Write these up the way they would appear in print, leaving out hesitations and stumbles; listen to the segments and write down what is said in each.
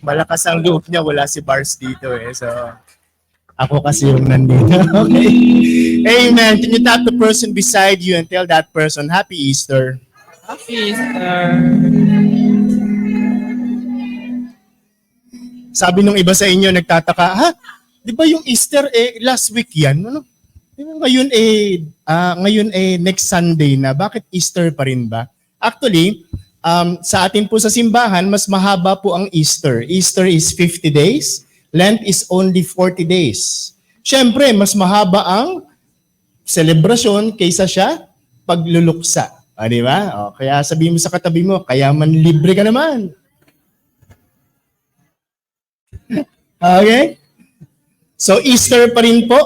Malakas ang loob niya, wala si Bars dito eh. So, ako kasi yung nandito. Okay. Amen. Can you tap the person beside you and tell that person, Happy Easter? Happy Easter. Sabi nung iba sa inyo, nagtataka, ha? Di ba yung Easter last week yan? Ano? Di ba ngayon next Sunday na. Bakit Easter pa rin ba? Actually, sa atin po sa simbahan, mas mahaba po ang Easter. Easter is 50 days. Lent is only 40 days. Siyempre, mas mahaba ang selebrasyon kaysa siya pagluluksa. Di ba? Kaya sabihin mo sa katabi mo, kaya man libre ka naman. Okay? So Easter pa rin po.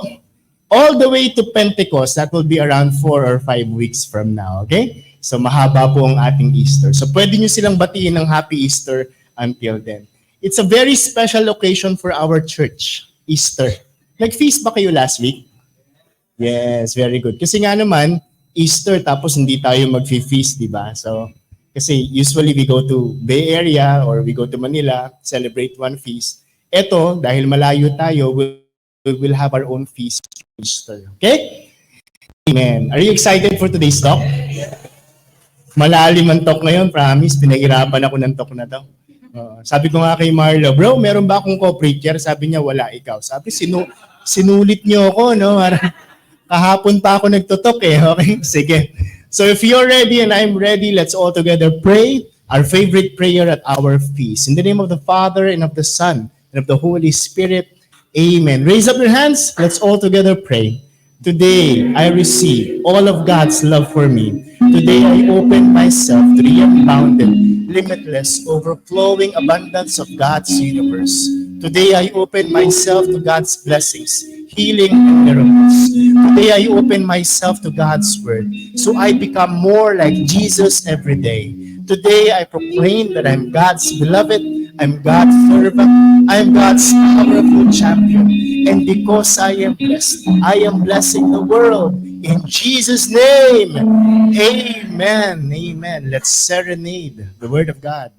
All the way to Pentecost, that will be around 4 or 5 weeks from now. Okay? So mahaba po ang ating Easter. So pwede nyo silang batiin ng Happy Easter until then. It's a very special occasion for our church, Easter. Nag-feast ba kayo last week? Yes, very good. Kasi nga naman, Easter tapos hindi tayo mag-feast, di ba? So, kasi usually we go to Bay Area or we go to Manila, celebrate one feast. Eto, dahil malayo tayo, we will have our own feast, Easter. Okay? Amen. Are you excited for today's talk? Malalim ang talk ngayon, promise. Pinahirapan ako ng talk na to. Sabi ko nga kay Marlo, bro, meron ba akong co-preacher? Sabi niya, wala, ikaw. Sabi, sinulit niyo ako, no? Kahapon pa ako nagtutok eh. Okay? Sige. So if you're ready and I'm ready, let's all together pray our favorite prayer at our feast. In the name of the Father and of the Son and of the Holy Spirit. Amen. Raise up your hands. Let's all together pray. Today, I receive all of God's love for me. Today, I open myself to the unbounded, limitless, overflowing abundance of God's universe. Today, I open myself to God's blessings, healing, and miracles. Today, I open myself to God's word, so I become more like Jesus every day. Today, I proclaim that I'm God's beloved, I'm God's servant, I'm God's powerful champion. And because I am blessed, I am blessing the world. In Jesus' name, amen. Amen. Let's serenade the word of God.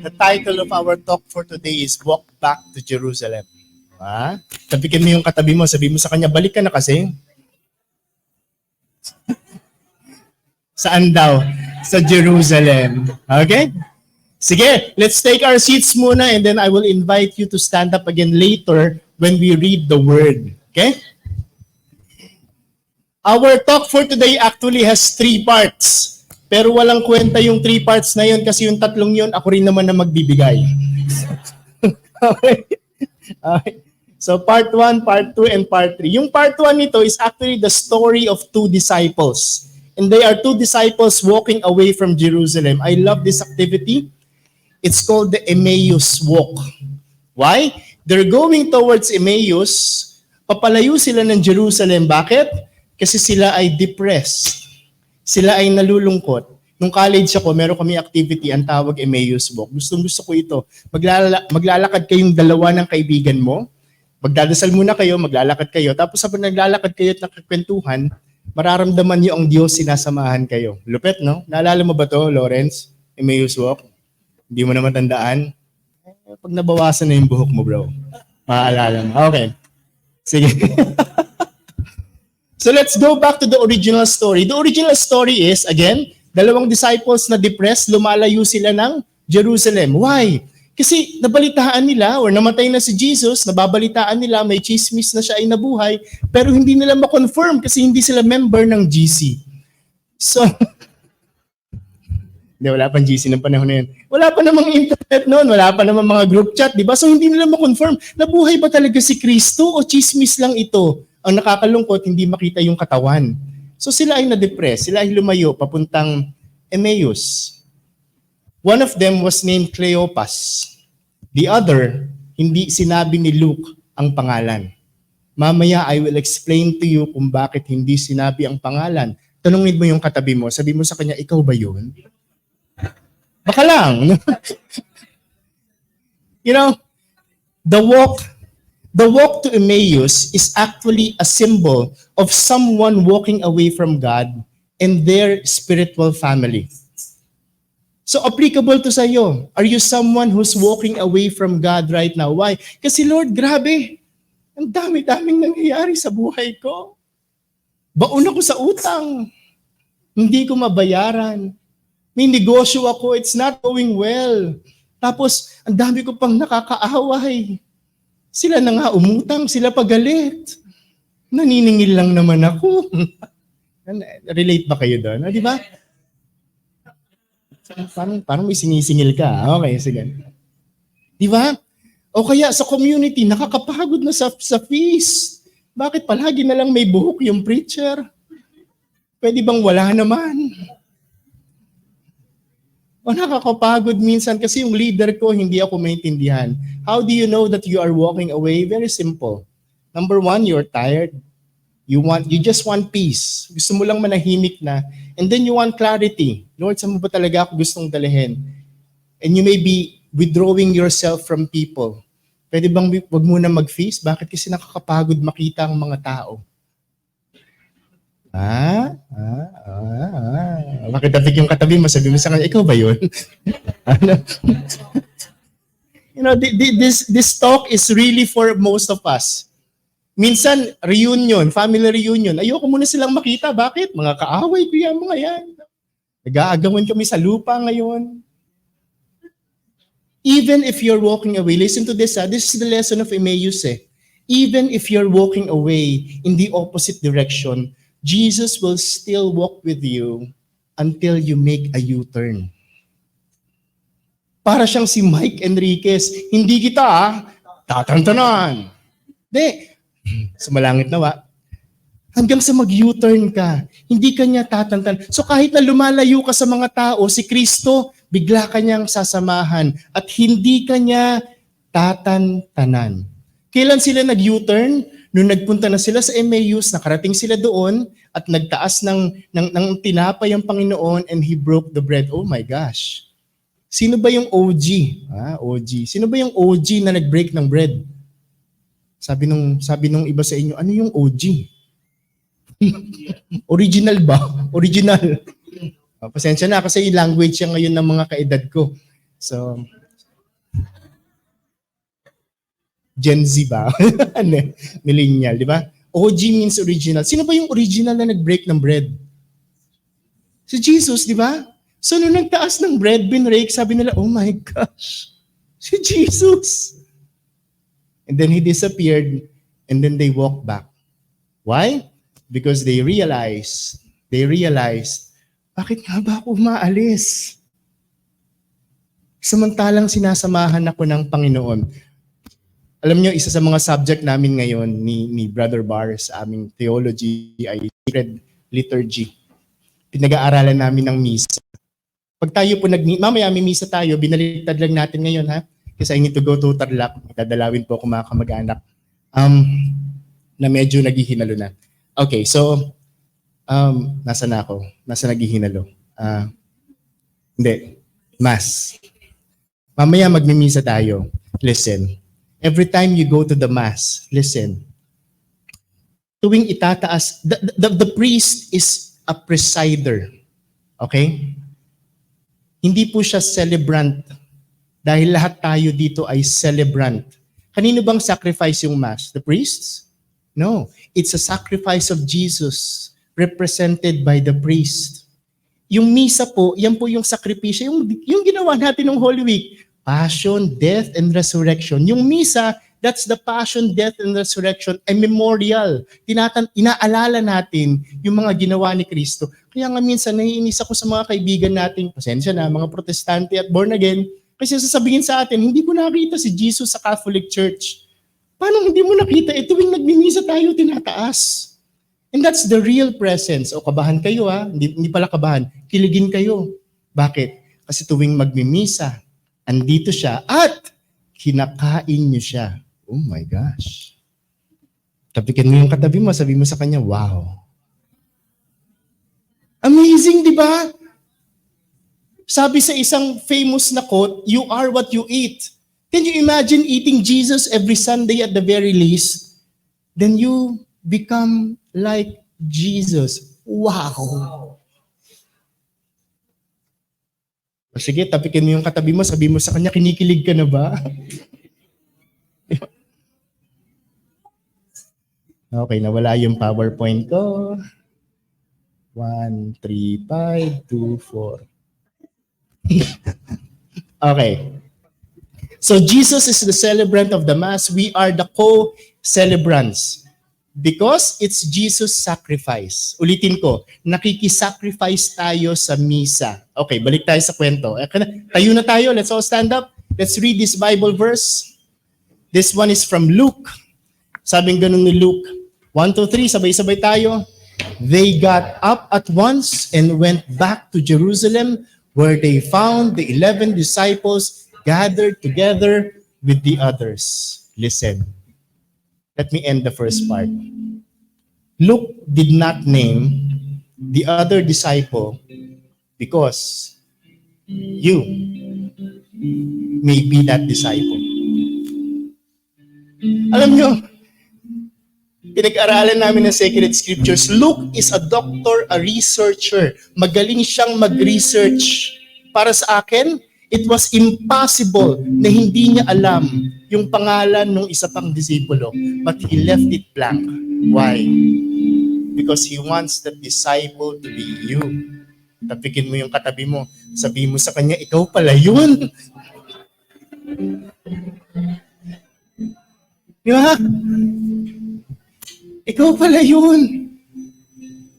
The title of our talk for today is Walk Back to Jerusalem. Tabikin mo yung katabi mo, sabi mo sa kanya, balik ka na kasi. Saan daw? Sa Jerusalem. Okay? Sige, let's take our seats muna and then I will invite you to stand up again later when we read the word. Okay? Our talk for today actually has 3 parts. Pero walang kwenta yung 3 parts na yun kasi yung 3 yun, ako rin naman na magbibigay. Okay? Okay. So part 1, part 2, and part 3. Yung part 1 nito is actually the story of 2 disciples. And they are 2 disciples walking away from Jerusalem. I love this activity. It's called the Emmaus Walk. Why? They're going towards Emmaus. Papalayo sila ng Jerusalem. Bakit? Kasi sila ay depressed. Sila ay nalulungkot. Nung college ako, meron kami activity, ang tawag Emmaus Walk. Gusto ko ito. Maglalakad kayong dalawa ng kaibigan mo. Magdadasal muna kayo, maglalakad kayo. Tapos habang naglalakad kayo at nakakwentuhan, mararamdaman niyo ang Diyos, sinasamahan kayo. Lupet, no? Naalala mo ba to, Lawrence? Emmaus Walk? Hindi mo na matandaan? Pag nabawasan na yung buhok mo, bro. Maaalala mo. Okay. Sige. So let's go back to the original story. The original story is, again, 2 disciples na depressed, lumalayo sila ng Jerusalem. Why? Kasi nabalitaan nila or namatay na si Jesus, nababalitaan nila, may chismis na siya ay nabuhay, pero hindi nila ma-confirm kasi hindi sila member ng GC. So, wala pang GC ng panahon na yun. Wala pa namang internet noon, wala pa namang mga group chat, di ba? So hindi nila ma-confirm, nabuhay ba talaga si Kristo o chismis lang ito? Ang nakakalungkot, hindi makita yung katawan. So sila ay na-depress, sila ay lumayo papuntang Emmaus. One of them was named Cleopas. The other, hindi sinabi ni Luke ang pangalan. Mamaya I will explain to you kung bakit hindi sinabi ang pangalan. Tanungin mo yung katabi mo, sabi mo sa kanya, ikaw ba yun? Baka lang. You know, the walk to Emmaus is actually a symbol of someone walking away from God and their spiritual family. So applicable to sa'yo. Are you someone who's walking away from God right now? Why? Kasi Lord, grabe. Ang dami-daming nangyayari sa buhay ko. Baon ako sa utang. Hindi ko mabayaran. May negosyo ako. It's not going well. Tapos, ang dami ko pang nakakaaway. Sila na nga umutang, sila pagalit. Naniningil lang naman ako. Relate ba kayo doon? Di ba? Parang may sinisingil ka. Okay, sige. Di ba? O kaya sa community, nakakapagod na sa feast. Bakit palagi na lang may buhok yung preacher? Pwede bang wala naman? O nakakapagod minsan kasi yung leader ko, hindi ako maintindihan. How do you know that you are walking away? Very simple. Number one, you're tired. You just want peace. Gusto mo lang manahimik na. And then you want clarity. Lord, saan mo ba talaga ako gustong dalhin? And you may be withdrawing yourself from people. Pwede bang wag muna mag-feast? Bakit? Kasi nakakapagod makita ang mga tao. Bakit dapat yung katabi mo, sabi mo sa kanya, ikaw ba yun? You know, this talk is really for most of us. Minsan, reunion, family reunion, ayoko muna silang makita. Bakit? Mga kaaway ko yan, mga yan. Nag-aagawan kami sa lupa ngayon. Even if you're walking away, listen to this, this is the lesson of Emmaus. Even if you're walking away in the opposite direction, Jesus will still walk with you until you make a U-turn. Para siyang si Mike Enriquez, hindi kita tatantanan. Hindi. Sumalangit nawa. Hanggang sa mag-U-turn ka, hindi ka niya tatantan. So kahit na lumalayo ka sa mga tao, si Kristo, bigla ka niyang sasamahan at hindi ka niya tatantanan. Kailan sila nag-U-turn? Nung nagpunta na sila sa Emmaus, nakarating sila doon at nagtaas ng tinapay ang Panginoon and He broke the bread. Oh my gosh. Sino ba yung OG? OG. Sino ba yung OG na nag-break ng bread? Sabi nung iba sa inyo, ano yung OG? Original ba? Original. Pasensya na kasi yung language yan ngayon ng mga kaedad ko. So, Gen Z ba? Millennial, di ba? OG means original. Sino ba yung original na nag-break ng bread? Si Jesus, di ba? So, nung nagtaas ng bread, binrake, sabi nila, oh my gosh, si Jesus. And then He disappeared, and then they walked back. Why? Because they realized, bakit nga ba ako umaalis? Samantalang sinasamahan ako ng Panginoon. Alam niyo, isa sa mga subject namin ngayon ni Brother Bar sa aming theology ay sacred liturgy. Pinag-aaralan namin ng misa. Pag tayo po mamaya may misa tayo, binaliktad lang natin ngayon kasi I need to go to Tarlac. Dadalawin po ako mga kamag-anak na medyo naghihinalo na. Okay, so nasa na ako? Nasa naghihinalo? Hindi. Mass. Mamaya magmimisa tayo. Listen. Every time you go to the Mass, listen. Tuwing itataas, the priest is a presider. Okay? Hindi po siya celebrant. Dahil lahat tayo dito ay celebrant. Kanino bang sacrifice yung Mass? The priests? No. It's a sacrifice of Jesus represented by the priest. Yung misa po, yan po yung sakripisyo. Yung ginawa natin ng Holy Week. Passion, death, and resurrection. Yung misa, that's the passion, death, and resurrection, a memorial. Inaalala natin yung mga ginawa ni Kristo. Kaya nga minsan, naiinis ako sa mga kaibigan natin, pasensya na, mga protestante at born again, kasi sasabihin sa atin, hindi ko nakita si Jesus sa Catholic Church. Paano hindi mo nakita? Tuwing nagmimisa tayo, tinataas. And that's the real presence. O kabahan kayo hindi pala kabahan, kiligin kayo. Bakit? Kasi tuwing magmimisa, andito siya at kinakain niyo siya. Oh my gosh. Tapikan mo yung katabi mo, sabi mo sa kanya, wow. Amazing, di ba? Sabi sa isang famous na quote, you are what you eat. Can you imagine eating Jesus every Sunday at the very least? Then you become like Jesus. Wow! O sige, tapikin mo yung katabi mo, sabi mo sa kanya, kinikilig ka na ba? Okay, nawala yung PowerPoint ko. 1, 3, 5, 2, 4. Okay. So Jesus is the celebrant of the Mass. We are the co-celebrants. Because it's Jesus' sacrifice. Ulitin ko, nakikisacrifice tayo sa misa. Okay, balik tayo sa kwento. Tayo na tayo. Let's all stand up. Let's read this Bible verse. This one is from Luke. Sabing ganun ni Luke. 1, 2, 3, sabay-sabay tayo. They got up at once and went back to Jerusalem, where they found the 11 disciples gathered together with the others. Listen. Let me end the first part. Luke did not name the other disciple because you may be that disciple. Alam nyo, pinag-aralan namin ng Sacred Scriptures, Luke is a doctor, a researcher. Magaling siyang mag-research. Para sa akin, it was impossible na hindi niya alam yung pangalan ng isa pang disipulo. But he left it blank. Why? Because he wants that disciple to be you. Tapikin mo yung katabi mo. Sabihin mo sa kanya, ikaw pala yun. Di ba? Ikaw pala yun.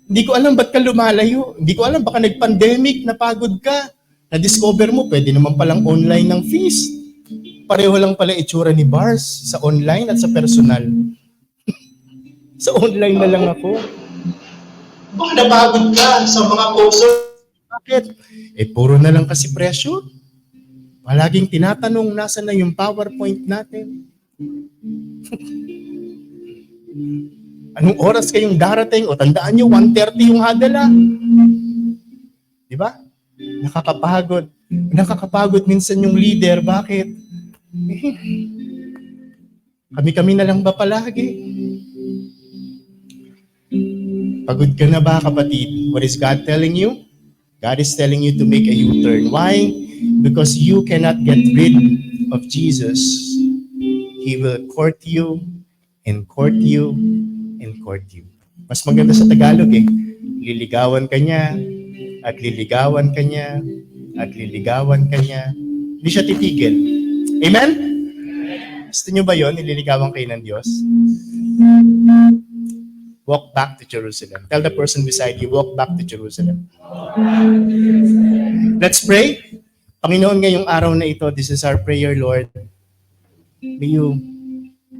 Hindi ko alam ba't ka lumalayo. Hindi ko alam, baka nag-pandemic, napagod ka. Na-discover mo, pwede naman palang online ng feast. Pareho lang pala itsura ni Bars sa online at sa personal. Sa online na lang ako. Baka napagod ka sa mga poster. Bakit? Puro na lang kasi presyo. Palaging tinatanong, nasa na yung PowerPoint natin? Anong oras kayong darating? O tandaan nyo, 1:30 yung hadala. Di ba? Nakakapagod. Nakakapagod minsan yung leader. Bakit? Kami-kami na lang ba palagi? Pagod ka na ba, kapatid? What is God telling you? God is telling you to make a U-turn. Why? Because you cannot get rid of Jesus. He will court you and court you and court you. Mas maganda sa Tagalog Liligawan ka niya, at liligawan ka niya, at liligawan ka niya. Hindi siya titigil. Amen? Gusto niyo ba yun? Nililigawan kayo ng Diyos? Walk back to Jerusalem. Tell the person beside you, walk back to Jerusalem. Let's pray. Panginoon, ngayong araw na ito, this is our prayer, Lord. May you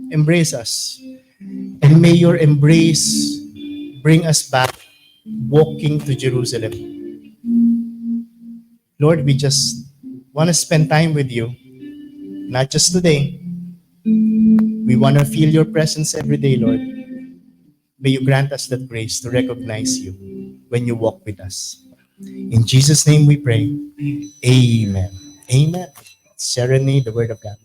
embrace us. And may your embrace bring us back walking to Jerusalem. Lord, we just want to spend time with you. Not just today. We want to feel your presence every day, Lord. May you grant us that grace to recognize you when you walk with us. In Jesus' name we pray. Amen. Amen. Serenade the word of God.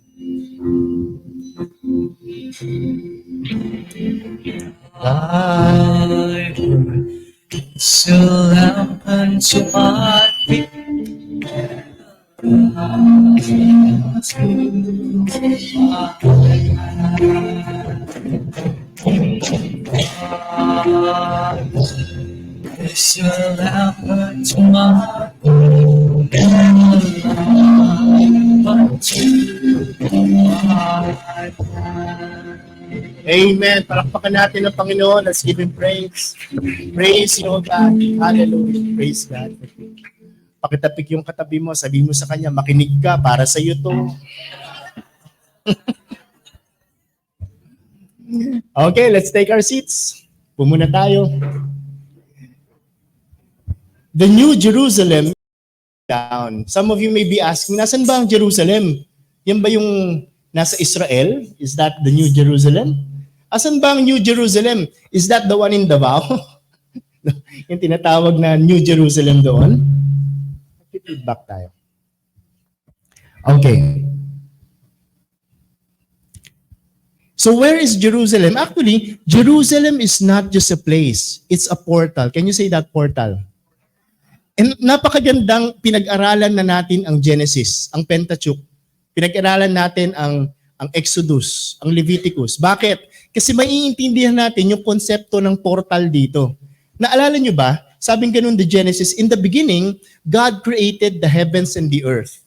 Thy word is a lamp unto my feet. Is a lamp unto my feet. Amen. Palakpakan natin ang Panginoon. Let's give Him praise. Praise you, God. Hallelujah. Praise God. Pakitapik yung katabi mo, sabi mo sa kanya, makinig ka, para sa iyo to. Okay, let's take our seats. Pumuna tayo. The New Jerusalem down. Some of you may be asking, nasan ba ang Jerusalem? Yan ba yung nasa Israel? Is that the New Jerusalem? Asan ba ang New Jerusalem? Is that the one in Davao? Yung tinatawag na New Jerusalem doon. Feedback tayo. Okay. So where is Jerusalem? Actually, Jerusalem is not just a place. It's a portal. Can you say that portal? And napakagandang pinag-aralan na natin ang Genesis, ang Pentateuch. Pinag-aralan natin ang Exodus, ang Leviticus. Bakit? Kasi maiintindihan natin yung konsepto ng portal dito. Naalala nyo ba? Sabing ganun the Genesis, in the beginning, God created the heavens and the earth.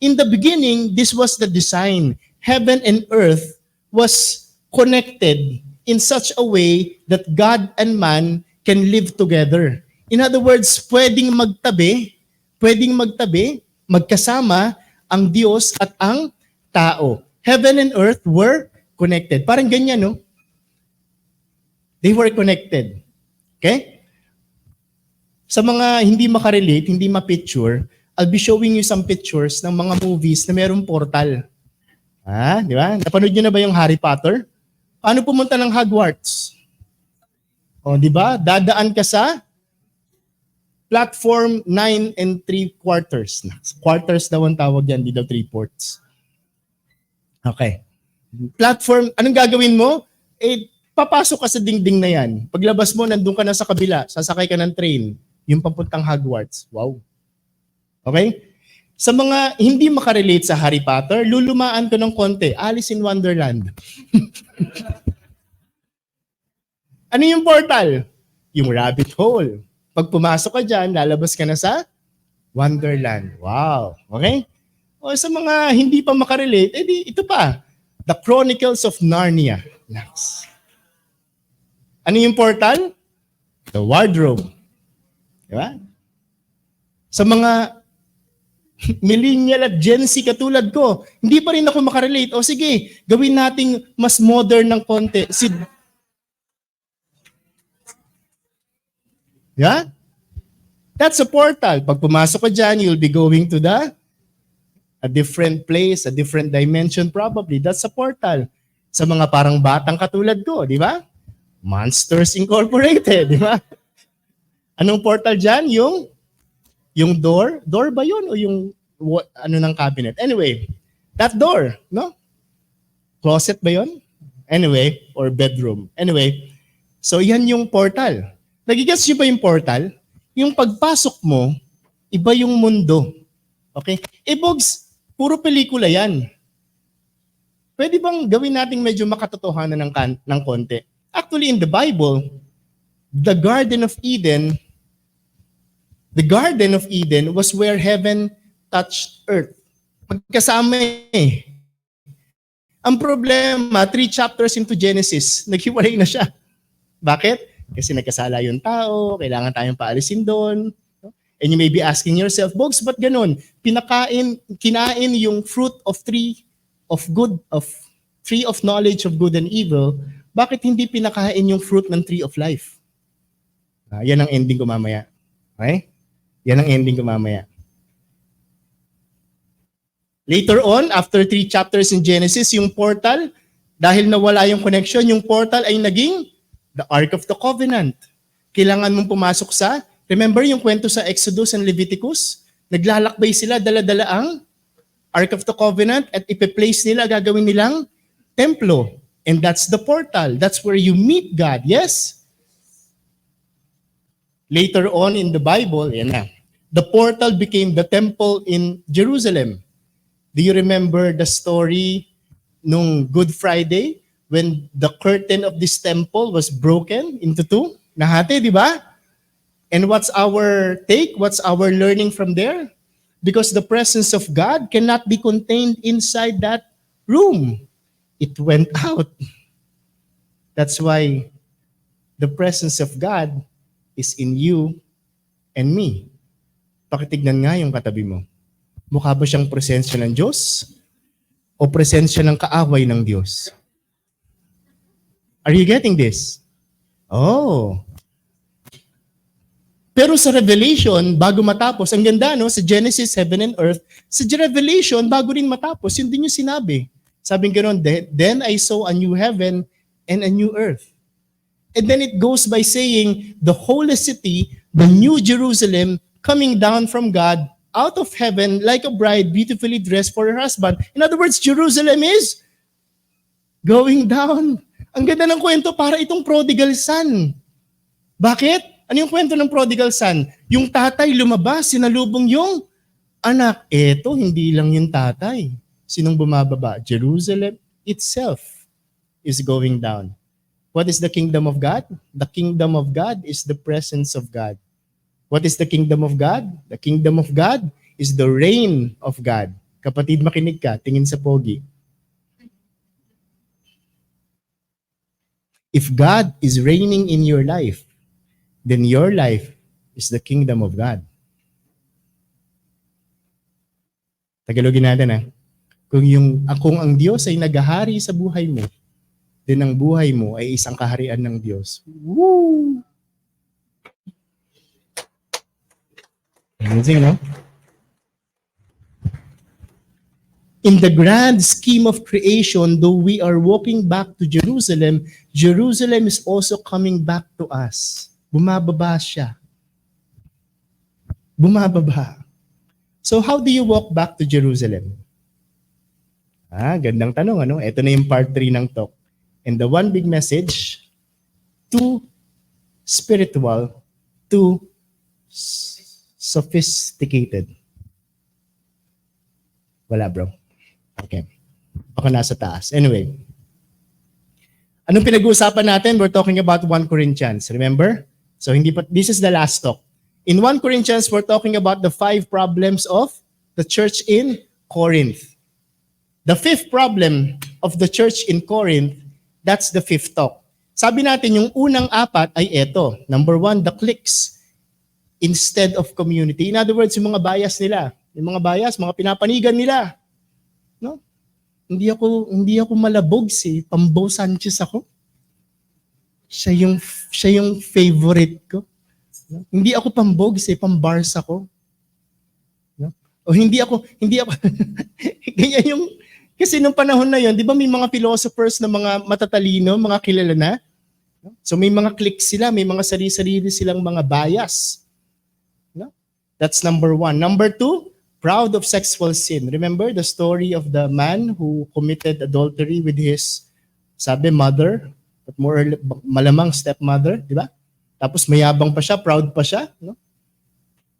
In the beginning, this was the design. Heaven and earth was connected in such a way that God and man can live together. In other words, pwedeng magtabi, magkasama ang Diyos at ang tao. Heaven and earth were connected. Parang ganyan, no? They were connected. Okay? Sa mga hindi makarelate, hindi ma-picture, I'll be showing you some pictures ng mga movies na merong portal. Di ba? Napanood nyo na ba yung Harry Potter? Paano pumunta ng Hogwarts? Di ba? Dadaan ka sa platform 9 and 3/4. Quarters daw ang tawag yan, di daw 3/4. Okay. Platform, anong gagawin mo? Papasok ka sa dingding na yan. Paglabas mo, nandun ka na sa kabila, sasakay ka ng train, yung papuntang Hogwarts. Wow. Okay? Sa mga hindi makarelate sa Harry Potter, lulumaan ko ng konti. Alice in Wonderland. Ano yung portal? Yung rabbit hole. Pag pumasok ka dyan, lalabas ka na sa Wonderland. Wow. Okay? O sa mga hindi pa makarelate, ito pa. The Chronicles of Narnia. Next. Ano yung portal? The wardrobe. Diba? Sa mga millennial at Gen Z katulad ko, hindi pa rin ako makarelate. O sige, gawin nating mas modern ng konti. Yeah? That's a portal. Pag pumasok ka dyan, you'll be going to a different place, a different dimension probably. That's a portal. Sa mga parang batang katulad ko, di ba? Monsters Incorporated, di ba? Anong portal dyan? Yung door? Door ba yun? O yung ano ng cabinet? Anyway, that door, no? Closet ba yun? Anyway, or bedroom. Anyway, so yan yung portal. Nagigets nyo ba yung portal? Yung pagpasok mo, iba yung mundo. Okay? Bogs, puro pelikula yan. Pwede bang gawin nating medyo makatotohanan ng konti? Actually, in the Bible, the Garden of Eden was where heaven touched earth. Magkasama eh. Ang problema, 3 chapters into Genesis, naghiwalay na siya. Bakit? Kasi nagkasala yung tao, kailangan tayong paalisin doon. And you may be asking yourself, Bogs, ba't ganun? Kinain yung fruit of tree of knowledge of good and evil, bakit hindi pinakain yung fruit ng tree of life? Yan ang ending ko mamaya. Okay? Yan ang ending ko mamaya. Later on, after 3 chapters in Genesis, yung portal, dahil nawala yung connection, yung portal ay naging the Ark of the Covenant. Kailangan mong pumasok remember yung kwento sa Exodus and Leviticus? Naglalakbay sila, dala-dala ang Ark of the Covenant at ipe-place nila, gagawin nilang templo. And that's the portal. That's where you meet God. Yes? Later on in the Bible, the portal became the temple in Jerusalem. Do you remember the story nung Good Friday when the curtain of this temple was broken into 2? Nahati, di ba? And what's our take? What's our learning from there? Because the presence of God cannot be contained inside that room. It went out. That's why the presence of God is in you and me. Pakitignan nga yung katabi mo. Mukha ba siyang presensya ng Diyos o presensya ng kaaway ng Diyos? Are you getting this? Oh. Pero sa Revelation, bago matapos, ang ganda no, sa Genesis, heaven and earth, sa Revelation, bago rin matapos, yun din yung sinabi. Sabi gano'n, then I saw a new heaven and a new earth. And then it goes by saying, the holy city, the new Jerusalem, coming down from God out of heaven like a bride beautifully dressed for her husband. In other words, Jerusalem is going down. Ang ganda ng kwento, para itong prodigal son. Bakit? Ano yung kwento ng prodigal son? Yung tatay lumabas, sinalubong yung anak. Eto, hindi lang yung tatay. Sinong bumababa? Jerusalem itself is going down. What is the kingdom of God? The kingdom of God is the presence of God. What is the kingdom of God? The kingdom of God is the reign of God. Kapatid, makinig ka, tingin sa pogi. If God is reigning in your life, then your life is the kingdom of God. Tagalogin natin ha. Kung ang Diyos ay naghahari sa buhay mo, then ang buhay mo ay isang kaharian ng Diyos. Woo! Amazing, no? In the grand scheme of creation, though we are walking back to Jerusalem, Jerusalem is also coming back to us. Bumababa siya. Bumababa. So how do you walk back to Jerusalem? Gandang tanong, ano? Ito na yung part 3 ng talk. And the one big message, too spiritual, too sophisticated. Wala, bro. Okay. Baka nasa taas. Anyway. Anong pinag-uusapan natin? We're talking about 1 Corinthians. Remember? So this is the last talk. In 1 Corinthians, we're talking about the 5 problems of the church in Corinth. The 5th problem of the church in Corinth, that's the 5th talk. Sabi natin, yung unang 4 ay eto. Number 1, the cliques instead of community. In other words, yung mga bias nila. Yung mga bias, mga pinapanigan nila. No? Hindi ako malabog si Pambo Sanchez ako. Siya yung favorite ko. No? Hindi ako pambog si Pambarsa ko. No? O hindi ako ganyan yung kasi nung panahon na yon, di ba may mga philosophers na mga matatalino, mga kilala na? No? So may mga cliques sila, may mga sarili-sarili silang mga bias. No? That's number 1. Number 2, proud of sexual sin. Remember the story of the man who committed adultery with his, mother, but malamang stepmother, di ba? Tapos mayabang pa siya, proud pa siya. No?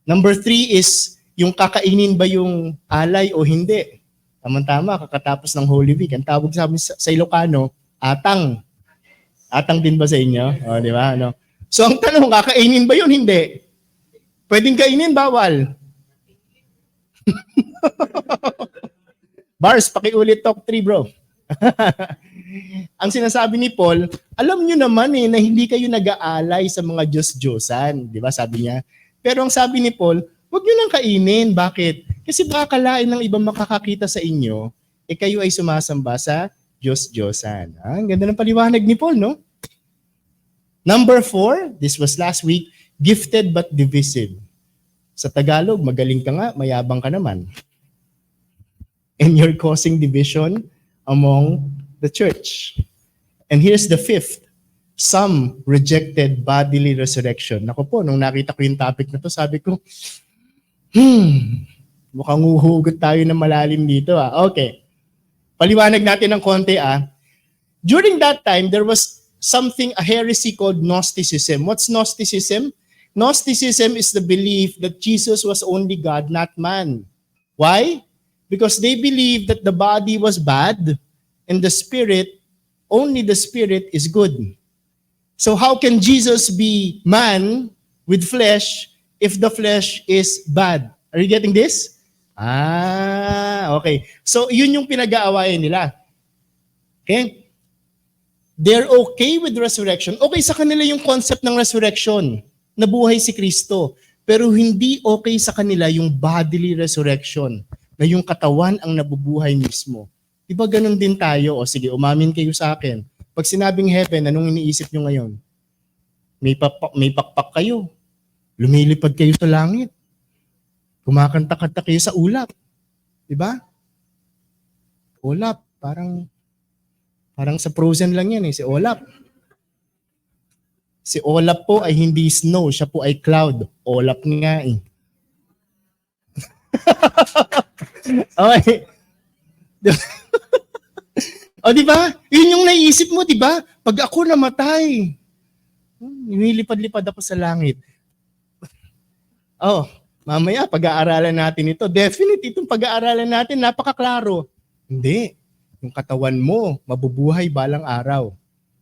Number 3 is, yung kakainin ba yung alay o hindi? Tama-tama, kakatapos ng Holy Week. Ang tawag sa amin sa Ilocano, atang. Atang din ba sa inyo? O, di ba? Ano? So ang tanong, kakainin ba yun? Hindi. Pwedeng kainin, bawal. Bars, pakiulit talk 3, bro. Ang sinasabi ni Paul, alam nyo naman na hindi kayo nag-aalay sa mga Diyos-Diyosan. Di ba sabi niya? Pero ang sabi ni Paul, huwag nyo nang kainin. Bakit? Kasi baka kalain ng ibang makakakita sa inyo, kayo ay sumasamba sa Diyos-Diyosan. Ang ganda ng paliwanag ni Paul, no? Number 4, this was last week, gifted but divisive. Sa Tagalog, magaling ka nga, mayabang ka naman. And you're causing division among the church. And here's the 5th, some rejected bodily resurrection. Ako po, nung nakita ko yung topic na to, sabi ko, mukhang uhugot tayo ng malalim dito. Okay. Paliwanag natin ng konti. During that time, there was a heresy called Gnosticism. What's Gnosticism? Gnosticism is the belief that Jesus was only God, not man. Why? Because they believed that the body was bad and only the spirit is good. So how can Jesus be man with flesh if the flesh is bad? Are you getting this? Okay. So, yun yung pinag-aawayan nila. Okay? They're okay with resurrection. Okay sa kanila yung concept ng resurrection, na buhay si Kristo. Pero hindi okay sa kanila yung bodily resurrection, na yung katawan ang nabubuhay mismo. Diba ganun din tayo? O sige, umamin kayo sa akin. Pag sinabing heaven, anong iniisip nyo ngayon? May pakpak kayo. Lumilipad kayo sa langit. Kumakanta-kanta kayo sa ulap. Diba? Ulap, parang sa Frozen lang yan si Olap. Si Olap po ay hindi snow, siya po ay cloud. Olap nga eh. Okay. O di ba? Yun yung naiisip mo, di ba? Pag ako namatay, nilipad-lipad ako sa langit. Oh, mamaya pag-aaralan natin ito. Definitely itong pag-aaralan natin napakaklaro. Hindi. Yung katawan mo, mabubuhay balang araw.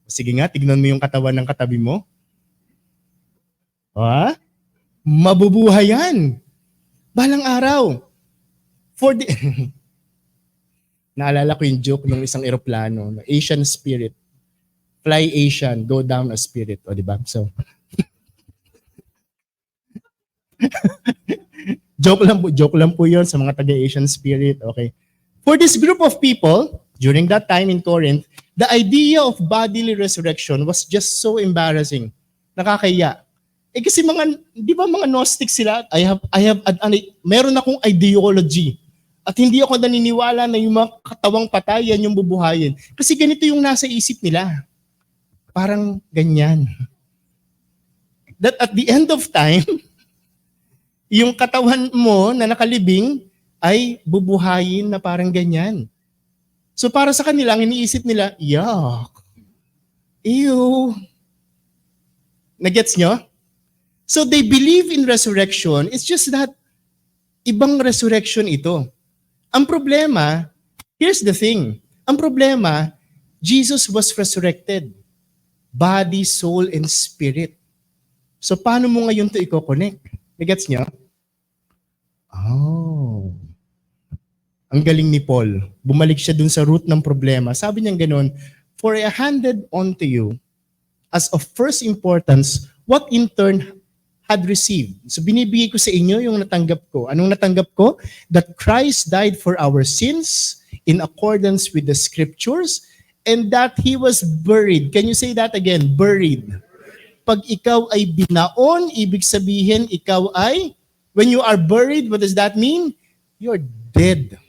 Sige nga, tignan mo yung katawan ng katabi mo. Ha? Mabubuhay yan. Balang araw. For the... Naalala ko yung joke ng isang eroplano, Asian spirit. Fly Asian, go down a spirit. O, di ba? So, joke lang po yun sa mga taga-Asian spirit. Okay. For this group of people, during that time in Corinth, the idea of bodily resurrection was just so embarrassing. Nakakaya. Kasi di ba mga Gnostic sila? Meron akong ideology. At hindi ako naniniwala na yung mga katawang patay, yan yung bubuhayin. Kasi ganito yung nasa isip nila. Parang ganyan. That at the end of time, yung katawan mo na nakalibing ay bubuhayin na parang ganyan. So para sa kanila, ang iniisip nila, yuck. Ew. Nagets nyo? So they believe in resurrection. It's just that ibang resurrection ito. Ang problema, here's the thing. Ang problema, Jesus was resurrected. Body, soul, and spirit. So paano mo ngayon ito i-connect? Nagets nyo? Oh. Ang galing ni Paul. Bumalik siya dun sa root ng problema. Sabi niya ganoon, for I handed on to you as of first importance what in turn had received. So binibigay ko sa inyo yung natanggap ko. Anong natanggap ko? That Christ died for our sins in accordance with the scriptures and that He was buried. Can you say that again? Buried. Pag ikaw ay binaon, ibig sabihin ikaw ay, when you are buried, what does that mean? You're dead.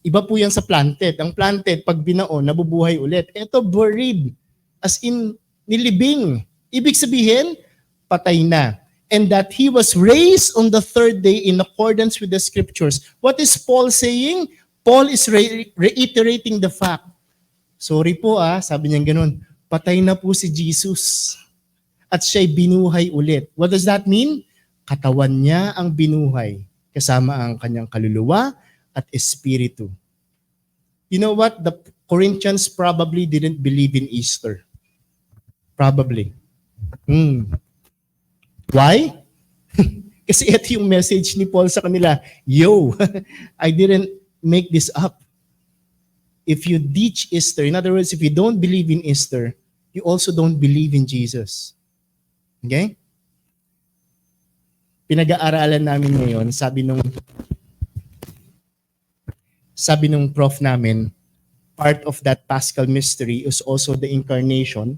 Iba po yan sa planted. Ang planted, pag binaon, nabubuhay ulit. Ito, buried. As in, nilibing. Ibig sabihin, patay na. And that He was raised on the third day in accordance with the scriptures. What is Paul saying? Paul is reiterating the fact. Sorry po sabi niya ganun. Patay na po si Jesus. At siya'y binuhay ulit. What does that mean? Katawan niya ang binuhay. Kasama ang kanyang kaluluwa at espiritu. You know what? The Corinthians probably didn't believe in Easter. Probably. Why? Kasi ito yung message ni Paul sa kanila. Yo, I didn't make this up. If you ditch Easter, in other words, if you don't believe in Easter, you also don't believe in Jesus. Okay? Pinag-aaralan namin ngayon, sabi nung prof namin, part of that Paschal mystery is also the incarnation,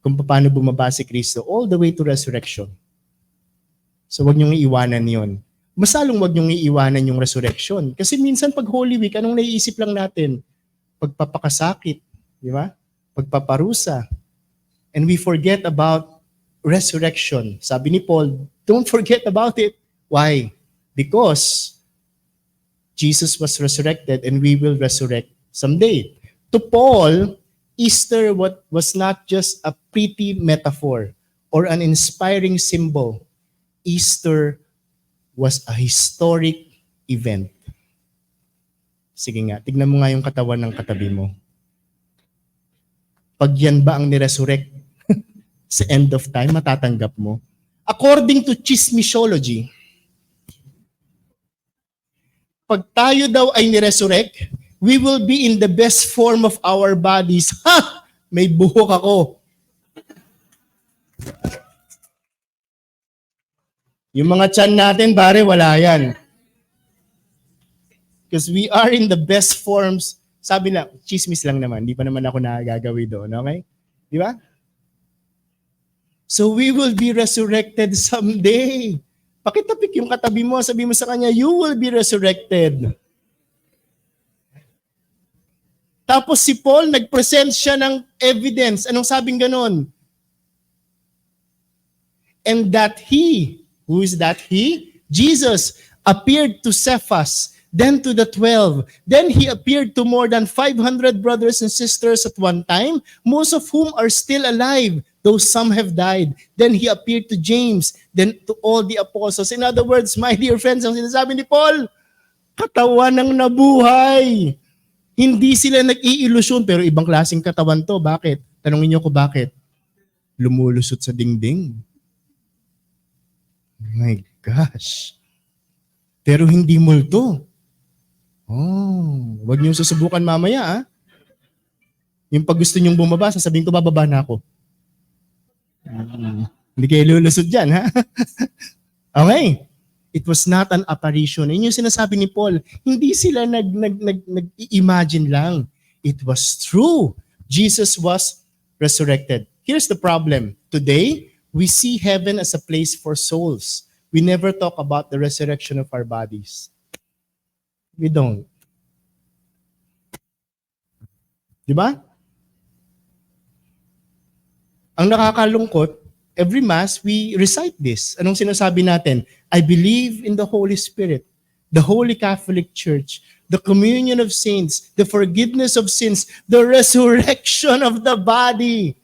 kung paano bumaba si Kristo all the way to resurrection. So wag niyong iiwanan yon. Masalong wag niyong iiwanan yung resurrection. Kasi minsan pag Holy Week, anong naiisip lang natin? Pagpapakasakit, di ba? Pagpaparusa. And we forget about resurrection. Sabi ni Paul, don't forget about it. Why? Because Jesus was resurrected and we will resurrect someday. To Paul, Easter was not just a pretty metaphor or an inspiring symbol. Easter was a historic event. Sige nga, tignan mo nga yung katawan ng katabi mo. Pag yan ba ang niresurrect sa end of time, matatanggap mo? According to chismishology, pag tayo daw ay niresurrect, we will be in the best form of our bodies. Ha! May buhok ako. Yung mga tiyan natin, pare, wala yan. Because we are in the best forms. Sabi na, chismis lang naman. Di pa naman ako nagagawi doon. Okay? Di ba? So we will be resurrected someday. Pakitapik yung katabi mo, sabi mo sa kanya, you will be resurrected. Tapos si Paul, nag-present siya ng evidence. Anong sabing ganon? And that he, who is that he? Jesus appeared to Cephas, then to the 12. Then he appeared to more than 500 brothers and sisters at one time, most of whom are still alive, though some have died. Then he appeared to James, then to all the apostles. In other words, my dear friends, ang sinasabi ni Paul, katawan ng nabuhay. Hindi sila nag-iilusyon, pero ibang klaseng katawan to. Bakit? Tanungin niyo ko bakit? Lumulusot sa dingding. My gosh. Pero hindi multo. Oh, wag niyo susubukan mamaya, ah. Yung pag gusto niyong bumaba, sasabihin ko, bababa na ako. Hindi kayo lulusot dyan, ha? Okay. It was not an apparition. Yun yung sinasabi ni Paul. Hindi sila nag-imagine lang. It was true. Jesus was resurrected. Here's the problem. Today, we see heaven as a place for souls. We never talk about the resurrection of our bodies. We don't. Di ba? Ang nakakalungkot, every Mass, we recite this. Anong sinasabi natin? I believe in the Holy Spirit, the Holy Catholic Church, the communion of saints, the forgiveness of sins, the resurrection of the body.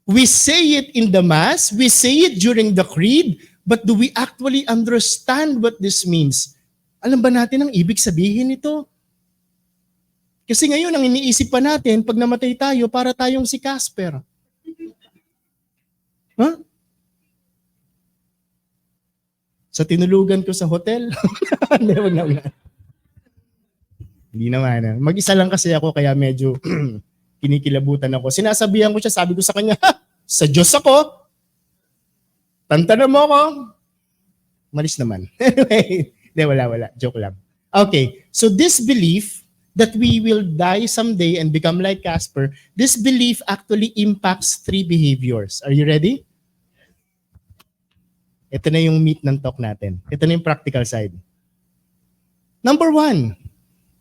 We say it in the Mass, we say it during the Creed, but do we actually understand what this means? Alam ba natin ang ibig sabihin nito? Kasi ngayon, ang iniisip pa natin, pag namatay tayo, para tayong si Casper. Huh? Sa tinulugan ko sa hotel. Hindi, wag na. Hindi naman. Mag-isa lang kasi ako, kaya medyo kinikilabutan ako. Sinasabihan ko siya, sabi ko sa kanya, sa Diyos ako. Tantanan mo ako. Malis naman. Anyway, hindi, wala. Joke lang. Okay, so this belief that we will die someday and become like Casper, this belief actually impacts 3 behaviors. Are you ready? Ito na yung meat ng talk natin. Ito na yung practical side. Number 1,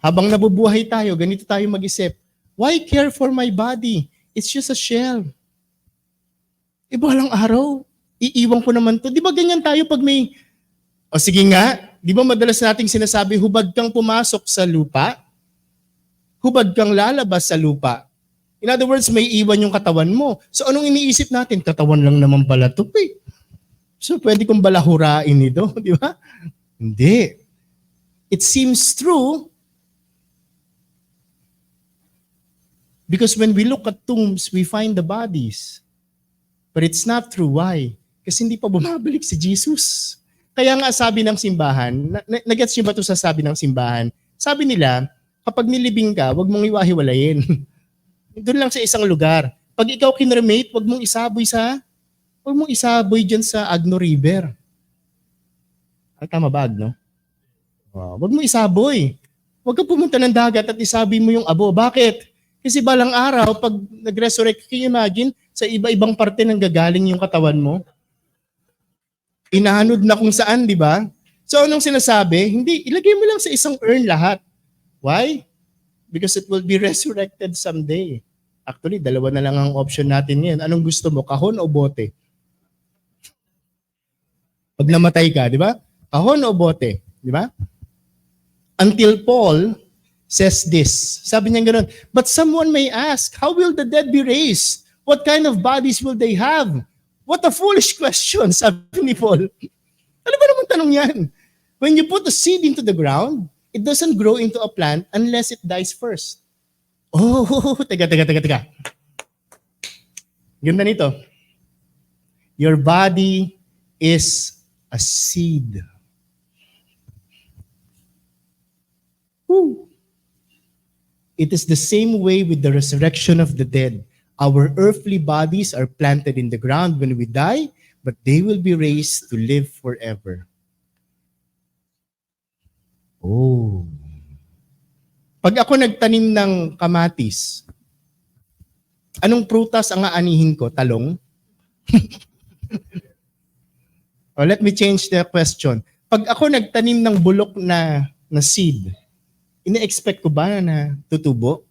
habang nabubuhay tayo, ganito tayo mag-isip. Why care for my body? It's just a shell. Balang araw, iiwan ko naman to. Di ba ganyan tayo pag may... O sige nga, di ba madalas nating sinasabi, hubad kang pumasok sa lupa, hubad kang lalabas sa lupa. In other words, may iwan yung katawan mo. So anong iniisip natin? Katawan lang naman pala to, eh. So pwede kong balahurain ito, di ba? Hindi. It seems true because when we look at tombs, we find the bodies. But it's not true. Why? Kasi hindi pa bumabalik si Jesus. Kaya nga sabi ng simbahan, nagets niyo ba ito sa sabi ng simbahan? Sabi nila, kapag nilibing ka, wag mong iwahiwalayin. Doon lang sa isang lugar. Pag ikaw kinremate, wag mong isaboy dyan sa Agno River. Ay, tama ba, Agno? Wag mong isaboy. Wag ka pumunta ng dagat at isabi mo yung abo. Bakit? Kasi balang araw, pag nag-resurrect, can you imagine, sa iba-ibang parte nang gagaling yung katawan mo? Inahanod na kung saan, di ba? So, anong sinasabi? Hindi, ilagay mo lang sa isang urn lahat. Why? Because it will be resurrected someday. Actually, 2 na lang ang option natin ngayon. Anong gusto mo? Kahon o bote? Pag namatay ka, di ba? Kahon o bote? Di ba? Until Paul says this. Sabi niya gano'n, but someone may ask, how will the dead be raised? What kind of bodies will they have? What a foolish question, sabi ni Paul. Ano ba naman tanong yan? When you put a seed into the ground, it doesn't grow into a plant unless it dies first. Oh, teka. Ganda nito. Your body is a seed. Woo. It is the same way with the resurrection of the dead. Our earthly bodies are planted in the ground when we die, but they will be raised to live forever. Oh. Pag ako nagtanim ng kamatis, anong prutas ang aanihin ko? Talong? Let me change the question. Pag ako nagtanim ng bulok na seed, Ine-expect ko ba na tutubo?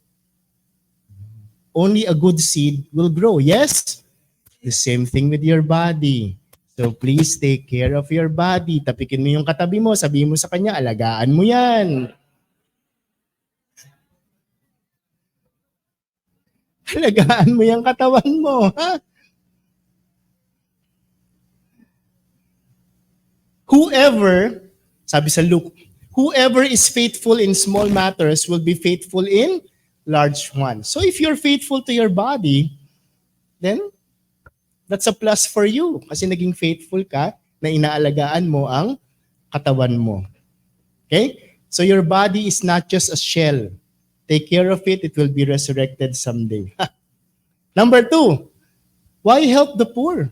Only a good seed will grow. Yes? The same thing with your body. So please take care of your body. Tapikin mo yung katabi mo, sabihin mo sa kanya, alagaan mo yan. Alagaan mo yung katawan mo. Ha? Whoever, sabi sa Luke, whoever is faithful in small matters will be faithful in large ones. So if you're faithful to your body, then that's a plus for you. Kasi naging faithful ka na inaalagaan mo ang katawan mo. Okay? So your body is not just a shell. Take care of it, it will be resurrected someday. Number 2, why help the poor?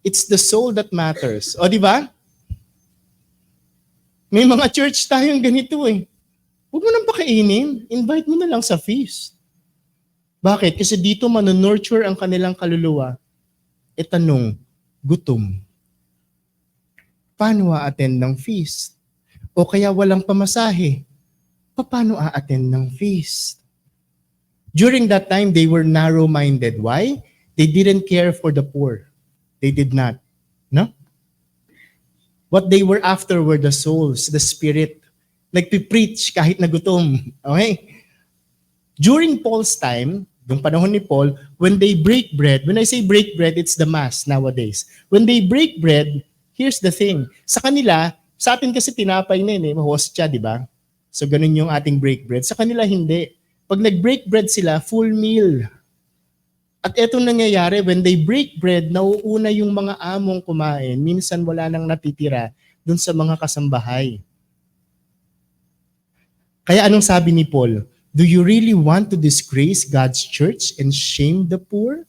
It's the soul that matters. O di ba? May mga church tayong ganito eh. Huwag mo nang pakainin. Invite mo na lang sa feast. Bakit? Kasi dito manunurture ang kanilang kaluluwa. E tanong, gutom. Paano a-attend ng feast? O kaya walang pamasahe? Paano a-attend ng feast? During that time, they were narrow-minded. Why? They didn't care for the poor. They did not. No? What they were after were the souls, the spirit. Nagpipreach kahit nagutom. Okay? During Paul's time, yung panahon ni Paul, when they break bread, when I say break bread, it's the mass nowadays. When they break bread, here's the thing. Sa kanila, sa atin kasi tinapay na yun hostya, di ba? So ganun yung ating break bread. Sa kanila hindi. Pag nag-break bread sila, full meal. At etong nangyayari, when they break bread, nauuna yung mga among kumain. Minsan wala nang natitira dun sa mga kasambahay. Kaya anong sabi ni Paul? Do you really want to disgrace God's church and shame the poor?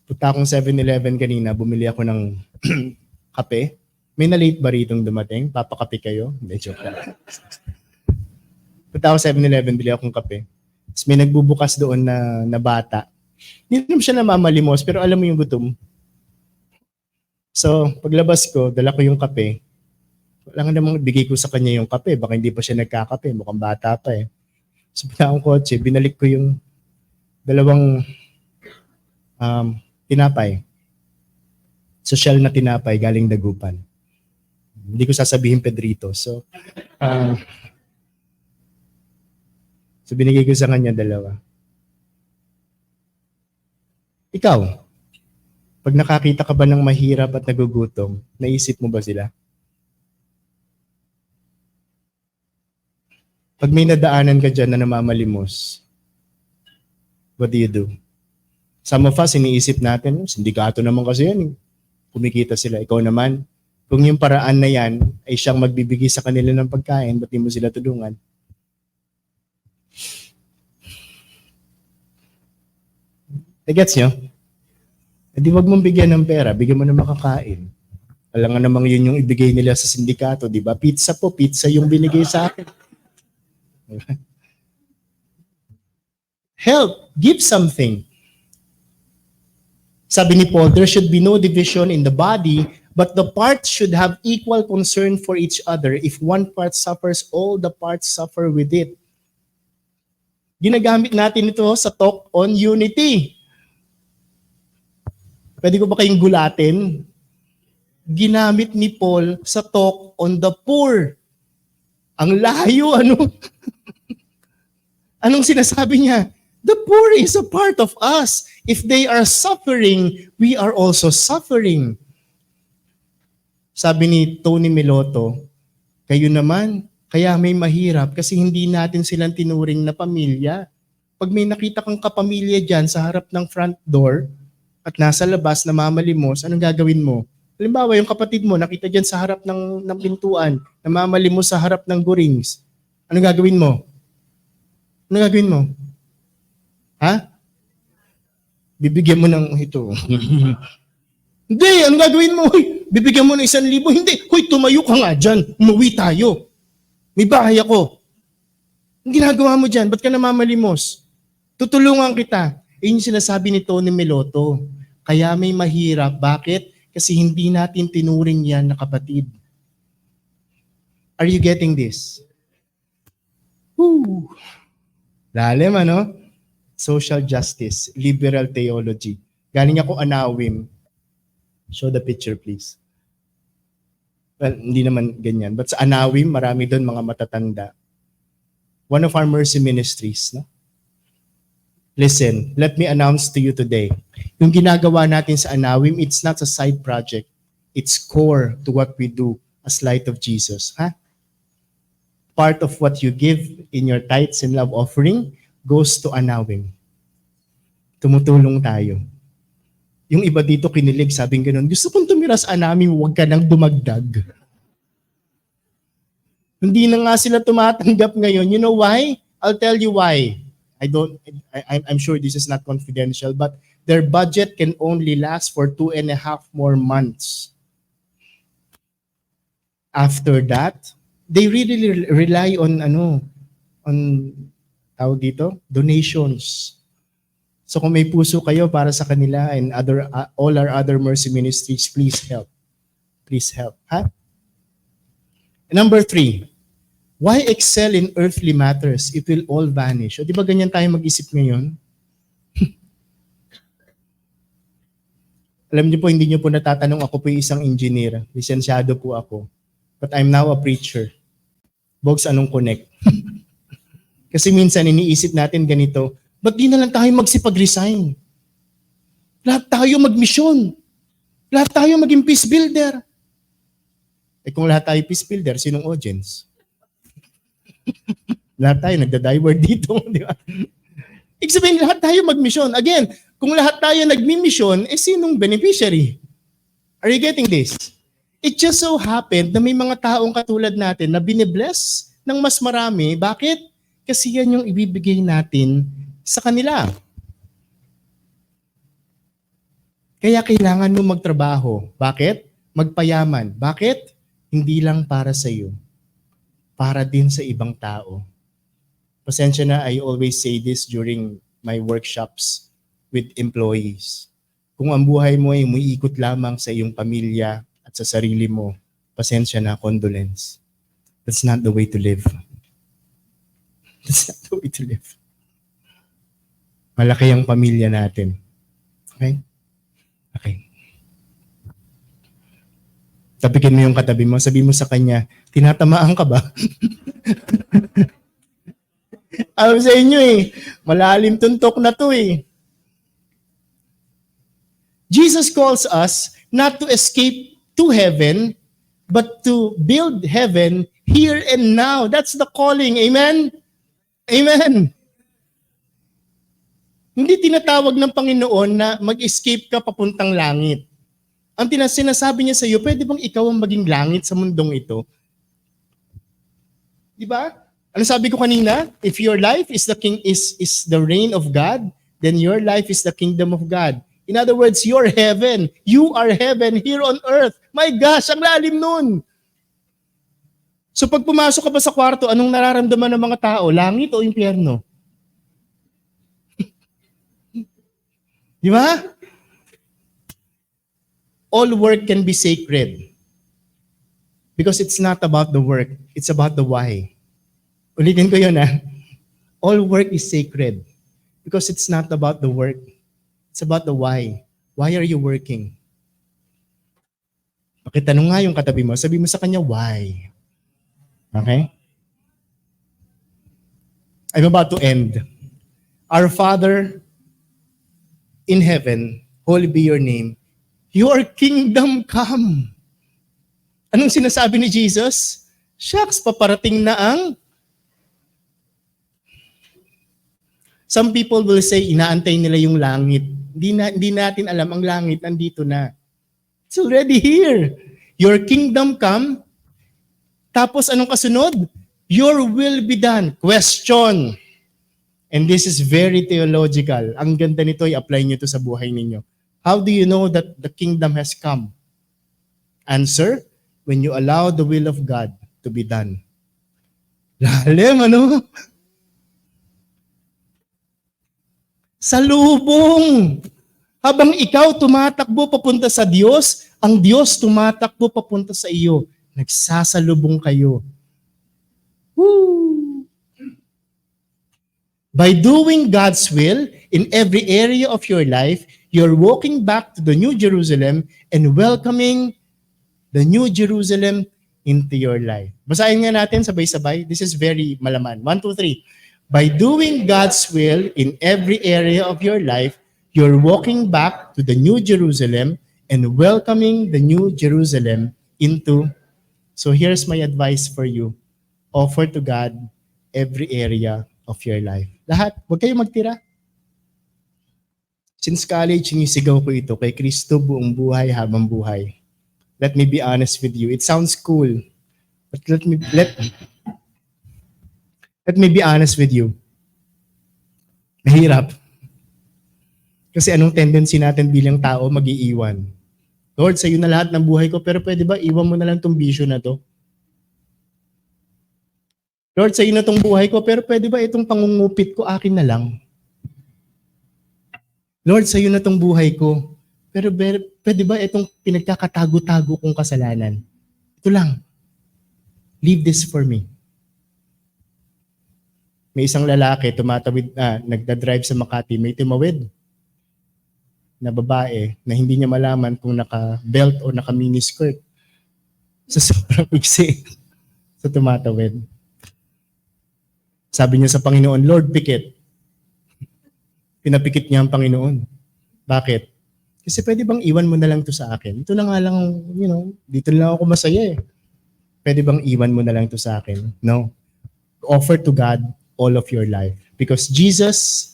Punta akong 7-Eleven kanina, bumili ako ng kape. May na-late ba ritong dumating? Papakape kayo? Hindi, joke lang. Punta ako 7-Eleven, bili akong kape. Tapos may nagbubukas doon na bata. Hindi naman siya namamalimos, pero alam mo yung gutom. So, paglabas ko, dala ko yung kape. Wala nga namang bigay ko sa kanya yung kape. Baka hindi pa siya nagkakape. Mukhang bata pa eh. So, punta akong kotse, binalik ko yung dalawang tinapay. Social na tinapay, galing Dagupan. Hindi ko sasabihin Pedrito. So binigay ko sa kanya dalawa. Ikaw, pag nakakita ka ba ng mahirap at nagugutom, naisip mo ba sila? Pag may nadaanan ka dyan na namamalimos, what do you do? Some of us, iniisip natin, sindikato naman kasi yan. Kumikita sila. Ikaw naman, kung yung paraan na yan ay siyang magbibigay sa kanila ng pagkain, ba't di mo sila tulungan? Gets nyo? E di wag mong bigyan ng pera, bigyan mo ng makakain. Alam nga namang yun yung ibigay nila sa sindikato, di ba? Pizza po, pizza yung binigay sa akin. Help, give something. Sabi ni Paul, there should be no division in the body, but the parts should have equal concern for each other. If one part suffers, all the parts suffer with it. Ginagamit natin ito sa talk on unity. Pwede ko ba kayong gulatin? Ginamit ni Paul sa talk on the poor. Ang layo, ano? Anong sinasabi niya? The poor is a part of us. If they are suffering, we are also suffering. Sabi ni Tony Meloto, kayo naman, kaya may mahirap kasi hindi natin silang tinuring na pamilya. Pag may nakita kang kapamilya dyan sa harap ng front door at nasa labas na mamalimos, anong gagawin mo? Halimbawa, yung kapatid mo nakita dyan sa harap ng pintuan, namamalimos sa harap ng gurings. Anong gagawin mo? Anong gagawin mo? Ha? Bibigyan mo ng ito. Hindi, anong gagawin mo? Hoy, bibigyan mo ng 1,000. Hindi, hoy, tumayo ka nga dyan. Umuwi tayo. May bahay ako. Ang ginagawa mo dyan, ba't ka namamalimos? Tutulungan kita. Yun yung sinasabi ni Tony Meloto. Kaya may mahirap. Bakit? Kasi hindi natin tinuring yan na kapatid. Are you getting this? Woo! Lalim, ano? Social justice, liberal theology. Galing ako Anawim. Show the picture, please. Well, hindi naman ganyan. But sa Anawim, marami doon mga matatanda. One of our mercy ministries, no? Listen, let me announce to you today. Yung ginagawa natin sa Anawim, it's not a side project. It's core to what we do as Light of Jesus. Ha? Part of what you give in your tithes and love offering goes to Anawim. Tumutulong tayo. Yung iba dito kinilig, sabing ganun, gusto kong tumira sa Anawim, huwag ka nang dumagdag. Hindi na nga sila tumatanggap ngayon. You know why? I'll tell you why. I'm sure this is not confidential, but their budget can only last for 2.5 more months. After that, they really rely on tawag dito, donations. So kung may puso kayo para sa kanila and all our other mercy ministries, please help. Please help. Ha? Number 3. Why excel in earthly matters? It will all vanish. O di ba ganyan tayo mag-isip ngayon? Alam niyo po, hindi niyo po natatanong, ako po yung isang engineer. Lisensyado po ako. But I'm now a preacher. Bogs, anong connect? Kasi minsan iniisip natin ganito, ba't di na lang tayo magsipag-resign? Lahat tayo magmisyon. Lahat tayo maging peace builder. Eh kung lahat tayo peace builder, sinong audience? Lahat tayo nagda-divert dito, di ba? Ibig sabihin, lahat tayo mag-mission. Again, kung lahat tayo nagmi-mission, eh sinong beneficiary? Are you getting this? It just so happened na may mga taong katulad natin na binibless ng mas marami. Bakit? Kasi yan yung ibibigay natin sa kanila. Kaya kailangan mo magtrabaho. Bakit? Magpayaman. Bakit? Hindi lang para sa iyo. Para din sa ibang tao. Pasensya na, I always say this during my workshops with employees. Kung ang buhay mo ay umiikot lamang sa iyong pamilya at sa sarili mo, pasensya na, condolence. That's not the way to live. That's not the way to live. Malaki ang pamilya natin. Okay? Okay. Tapikin mo yung katabi mo, sabi mo sa kanya, tinatamaan ka ba? Alam sa inyo malalim tuntok na to Jesus calls us not to escape to heaven, but to build heaven here and now. That's the calling. Amen? Amen. Hindi tinatawag ng Panginoon na mag-escape ka papuntang langit. Ang sinasabi niya sa iyo, pwede bang ikaw ang maging langit sa mundong ito? Di ba? Ano sabi ko kanina? If your life is the reign of God, then your life is the kingdom of God. In other words, your heaven. You are heaven here on earth. My gosh, ang lalim nun. So pag pumasok ka pa sa kwarto, anong nararamdaman ng mga tao? Langit o impyerno? Di ba? All work can be sacred. Because it's not about the work. It's about the why. Ulitin ko yun All work is sacred. Because it's not about the work. It's about the why. Why are you working? Pakitanong nga yung katabi mo. Sabi mo sa kanya, why? Okay? I'm about to end. Our Father in heaven, holy be your name. Your kingdom come. Anong sinasabi ni Jesus? Shucks, paparating na ang... Some people will say, inaantay nila yung langit. Hindi natin alam, ang langit nandito na. It's already here. Your kingdom come. Tapos anong kasunod? Your will be done. Question. And this is very theological. Ang ganda nito, i-apply nyo to sa buhay ninyo. How do you know that the kingdom has come? Answer, when you allow the will of God to be done. Lalim, ano? Salubong. Habang ikaw tumatakbo papunta sa Diyos, ang Diyos tumatakbo papunta sa iyo. Nagsasalubong kayo. Woo! By doing God's will in every area of your life, you're walking back to the New Jerusalem and welcoming the New Jerusalem into your life. Basahin nga natin sabay-sabay. This is very malaman. 1, 2, 3. By doing God's will in every area of your life, you're walking back to the New Jerusalem and welcoming the New Jerusalem into. So here's my advice for you. Offer to God every area of your life. Lahat, huwag kayong magtira. Since college, sinisigaw ko ito kay Kristo buong buhay habang buhay. Let me be honest with you. It sounds cool, but let me be honest with you. Mahirap. Kasi anong tendency natin bilang tao mag-iiwan? Lord, sa'yo na lahat ng buhay ko, pero pwede ba iwan mo na lang tong bisyo na to? Lord, sa'yo na tong buhay ko, pero pwede ba itong pangungupit ko akin na lang? Lord, sa'yo na tong buhay ko, pero pwede ba itong pinagkakatago-tago kong kasalanan? Ito lang. Leave this for me. May isang lalaki, nagdadrive sa Makati, may tumawid na babae na hindi niya malaman kung naka-belt o naka-miniskirt. Sa sobrang iksi sa tumatawid. Sabi niya sa Panginoon, Lord, pikit. Pinapikit niya ang Panginoon. Bakit? Kasi pwede bang iwan mo na lang to sa akin? Ito na nga lang, dito na lang ako masaya eh. Pwede bang iwan mo na lang to sa akin? No. Offer to God all of your life. Because Jesus,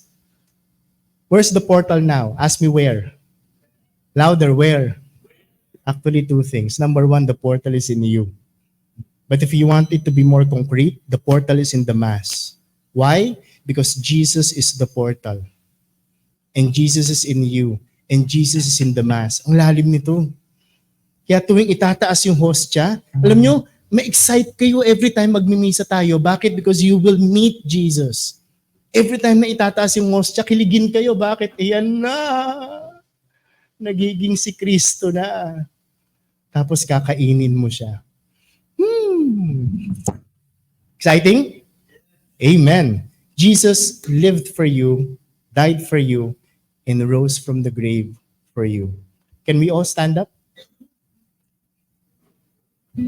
where's the portal now? Ask me where. Louder, where? Actually, 2 things. Number 1, the portal is in you. But if you want it to be more concrete, the portal is in the Mass. Why? Because Jesus is the portal. And Jesus is in you. And Jesus is in the Mass. Ang lalim nito. Kaya tuwing itataas yung hostya, alam nyo, ma-excite kayo every time magmimisa tayo. Bakit? Because you will meet Jesus. Every time na itataas yung hostya, kiligin kayo. Bakit? Ayan na. Nagiging si Kristo na. Tapos kakainin mo siya. Exciting? Amen. Jesus lived for you, died for you, and rose from the grave for you. Can we all stand up? In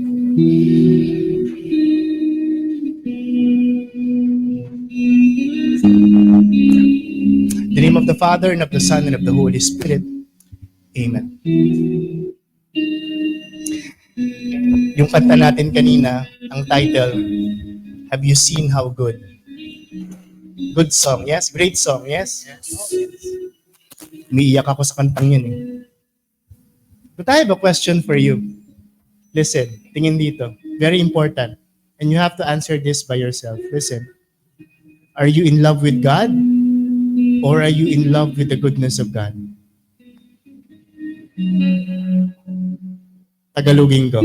the name of the Father, and of the Son, and of the Holy Spirit. Amen. Yung kanta natin kanina, ang title, Have You Seen How Good? Good song, yes? Great song, yes? Umiiyak ako sa kantang yun eh. But I have a question for you. Listen, tingin dito. Very important. And you have to answer this by yourself. Listen. Are you in love with God? Or are you in love with the goodness of God? Tagalogin ko.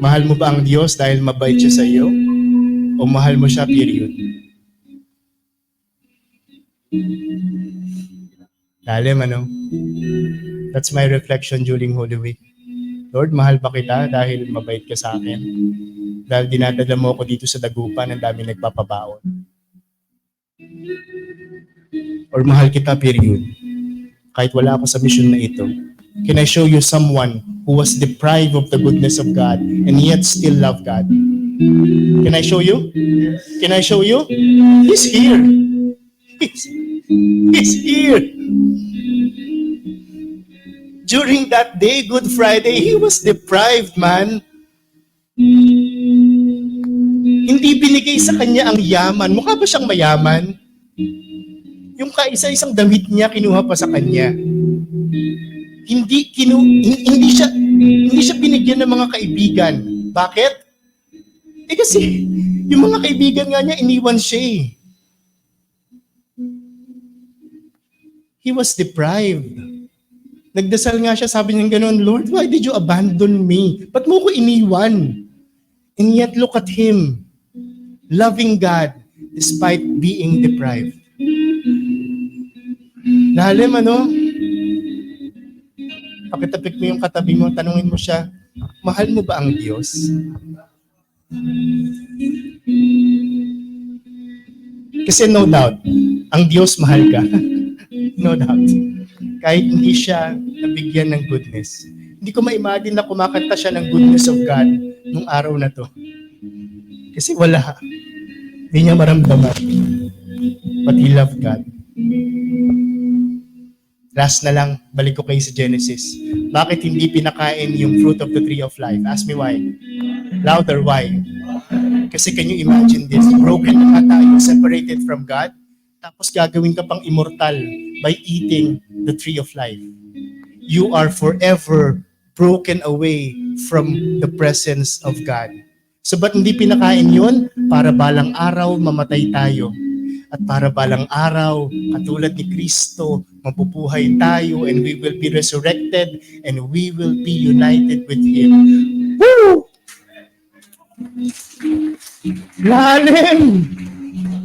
Mahal mo ba ang Diyos dahil mabait siya sa iyo? O mahal mo siya, period? Lalim, ano? That's my reflection during Holy Week. Lord, mahal ba kita dahil mabait ka sa akin? Dahil dinadala mo ako dito sa dagupan, ang dami nagpapabaon. Or mahal kita, period. Kahit wala ako sa mission na ito. Can I show you someone who was deprived of the goodness of God and yet still love God? Can I show you? Can I show you? He's here. He's here. During that day, Good Friday, he was deprived, man. Hindi binigay sa kanya ang yaman. Mukha ba siyang mayaman? Yung kaisa-isang damit niya, kinuha pa sa kanya. Hindi siya binigyan ng mga kaibigan. Bakit? Kasi yung mga kaibigan nga niya, iniwan siya eh. He was deprived. Nagdasal nga siya, sabi niya gano'n, Lord, why did you abandon me? Ba't mo ko iniwan? And yet, look at him, loving God despite being deprived. Lalim, ano? Pakitapik mo yung katabi mo, tanungin mo siya, mahal mo ba ang Diyos? Kasi no doubt, ang Diyos mahal ka. No doubt. Kahit hindi siya nabigyan ng goodness. Hindi ko ma-imagine na kumakanta siya ng goodness of God nung araw na to. Kasi wala. Hindi niya maramdaman. But he loved God. Last na lang, balik ko kayo sa Genesis. Bakit hindi pinakain yung fruit of the tree of life? Ask me why. Louder, why? Kasi can you imagine this? Broken na tayo, separated from God, tapos gagawin ka pang immortal by eating the tree of life. You are forever broken away from the presence of God. So ba't hindi pinakain yun? Para balang araw mamatay tayo. At para balang araw, katulad ni Kristo, mapupuhay tayo and we will be resurrected and we will be united with Him. Woo! Lalim!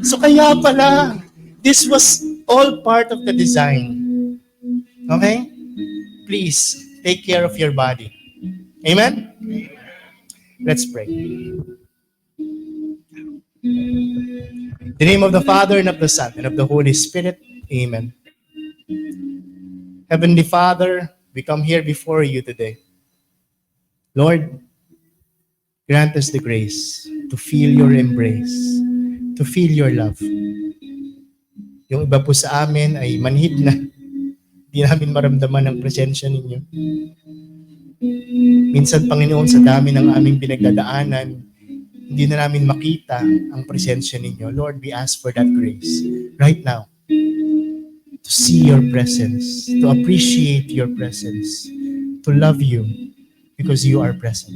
So kaya pala, this was all part of the design. Okay? Please, take care of your body. Amen? Let's pray. In the name of the Father, and of the Son, and of the Holy Spirit. Amen. Heavenly Father, we come here before you today. Lord, grant us the grace to feel your embrace, to feel your love. Yung iba po sa amin ay manhid na. Hindi namin maramdaman ang presensya ninyo. Minsan, Panginoon, sa dami ng aming pinagdadaanan, hindi na namin makita ang presensya ninyo. Lord, we ask for that grace right now to see your presence, to appreciate your presence, to love you because you are present.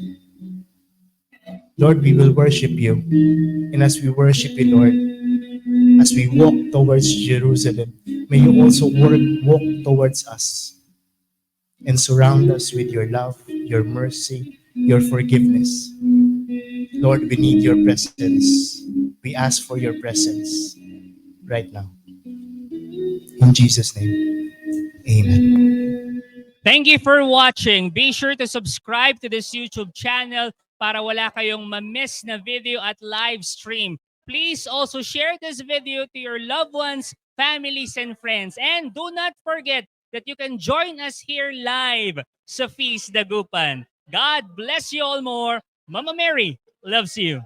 Lord, we will worship you. And as we worship you, Lord, as we walk towards Jerusalem, may you also walk towards us and surround us with your love, your mercy, your forgiveness. Lord, we need your presence. We ask for your presence right now. In Jesus' name, amen. Thank you for watching. Be sure to subscribe to this YouTube channel para wala kayong ma-miss na video at live stream. Please also share this video to your loved ones, families, and friends. And do not forget that you can join us here live sa Feast Dagupan. God bless you all more. Mama Mary loves you.